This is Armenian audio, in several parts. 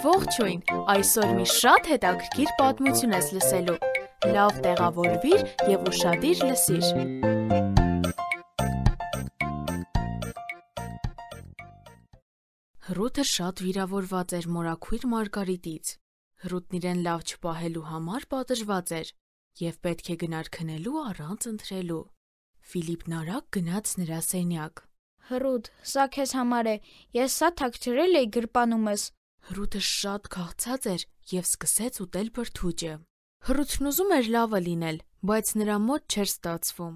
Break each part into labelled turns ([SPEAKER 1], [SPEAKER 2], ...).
[SPEAKER 1] Ողջույն, այսօր մի շատ հետաքրքիր պատմություն ես լսելու, լավ տեղավորվիր և ուշադիր լսիր։ Հռութը շատ վիրավորված էր մորաքույր Մարգարիտից, Հռութն իրեն լավ չպահելու համար պատժված էր և պետք է գնար քնելու առանց ընթրելու։ Ֆիլիպն արագ գնաց նրա սենյակ։
[SPEAKER 2] Հռութ, սա քեզ համար է, ես սա թաքցրել էի գրպանումս։
[SPEAKER 1] Հռութը շատ քաղցած էր և սկսեց ուտել բրդուճը։ Հռութն ուզում էր լավը լինել, բայց նրա մոտ չէր ստացվում։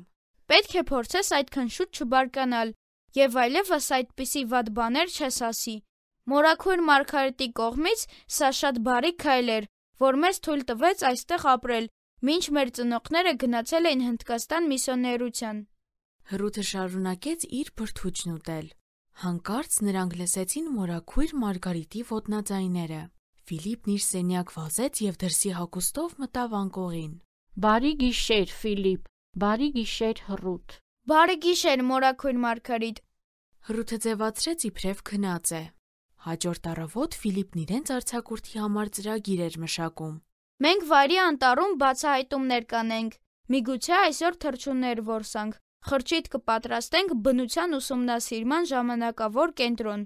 [SPEAKER 2] Պետք է փորձես այդքան շուտ չբարկանալ և այլևս այդպիսի վատ բաներ չես ասի։ Մորաքույր Մարգարիտի կողմից սա շատ բարի քայլ էր, որ մեզ թույլ տվեց այստեղ ապրել, մինչ մեր ծնողները գնացել էին Հնդկաստան միսիոներության։
[SPEAKER 1] Հռութը շարունակեց իր բրդուճն ուտել։ Հանկարծ նրանք լսեցին մորաքույր Մարգարիտի ոտնաձայները։ Ֆիլիպն իր սենյակ վազեց և դրսի հագուստով մտավ անկողին։
[SPEAKER 3] Բարի գիշեր, Ֆիլիպ, բարի գիշեր, Հռութ։
[SPEAKER 2] Բարի գիշեր, մորաքույր Մարգարիտ։
[SPEAKER 1] Հռութը ձևացրեց իբրև քնած է։ Հաջորդ առավոտ Ֆիլիպն իրենց արձակուրդի համար ծրագիր էր մշակում։
[SPEAKER 2] Մենք վայրի անտառում բացահայտումներ կանենք, միգուցե այսօր թռչուններ որսանք, խրճիթ կպատրաստենք բնության ուսումնասիրման ժամանակավոր կենտրոն։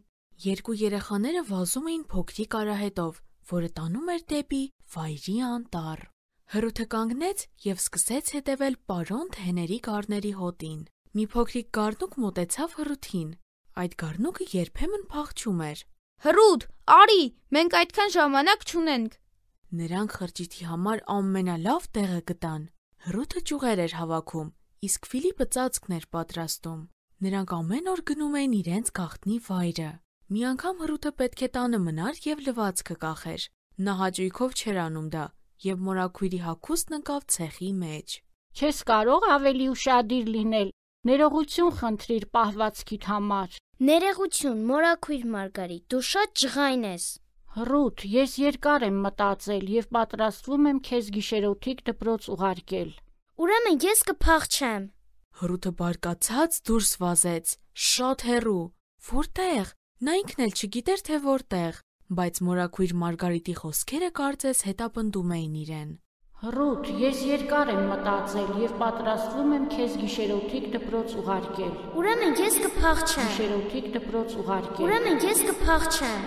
[SPEAKER 1] Երկու երեխաները վազում էին փոքրիկ արահետով, որը տանում էր դեպի վայրի անտառ։ Հռութը կանգնեց և սկսեց հետևել պարոնտ հեների գառների հոտին։ Մի փոքրիկ գառնուկ մոտեցավ Հռութին։ Այդ գառնուկը երբեմն փախչում էր։
[SPEAKER 2] Հռութ, արի, մենք այդքան ժամանակ չունենք։
[SPEAKER 1] Նրանք խրճիթի համար ամենալավ տեղը գտան։ Հռութը ճյուղեր էր հավաքում, իսկ Ֆիլիպը ծածկն էր պատրաստում։ Նրանք ամեն օր գնում էին իրենց գաղտնի վայրը։ Մի անգամ Հռութը պետք է տանը մնար և լվացքը կախեր։ Նա հաճույքով չէր անում դա, և մորաքույրի հագուստն ընկավ ցեխի մեջ։
[SPEAKER 3] Չես կարող ավելի ուշադիր լինել, ներողություն խնդրիր պահվածքիդ համար։
[SPEAKER 4] Ներողություն, մորաքույր Մարգարիտ, դու շատ ջղայն ես։
[SPEAKER 3] Հռութ, ես երկար եմ մտածել և պատրաստվում եմ քեզ գիշերօթիկ դպրոց ուղարկել։
[SPEAKER 4] Ուրեմն ես կփախչեմ։
[SPEAKER 1] Հռութը բարկացած դուրս վազեց, շատ հեռու։ Որտեղ։ Նա ինքն էլ չգիտեր, թե որտեղ, բայց մորաքույր Մարգարիտի խոսքերը կարծես հետապնդում էին իրեն։
[SPEAKER 3] Հռութ, ես երկար եմ մտածել և պատրաստվում եմ քեզ գիշերօթիկ դպրոց ուղարկել։
[SPEAKER 4] Ուրեմն ես կփախչեմ։
[SPEAKER 3] Գիշերօթիկ դպրոց ուղարկել։
[SPEAKER 4] Ուրեմն ես կփախչեմ։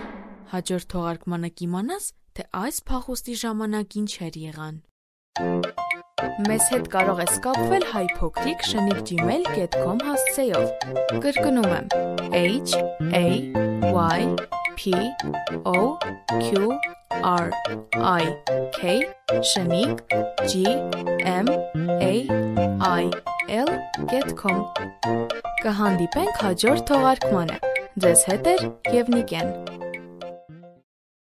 [SPEAKER 1] Հաջորդ թողարկմանը կիմանաս, թե այս փախուստի ժամանակ ինչեր եղան։ Մեզ հետ կարող ես կապվել hypocric@gmail.com հասցեով։ Կրկնում եմ HAYPOCRIC@gmail.com Կհանդիպենք հաջորդ թողարկմանը։ Ձեզ հետ էր Եվնիկեն։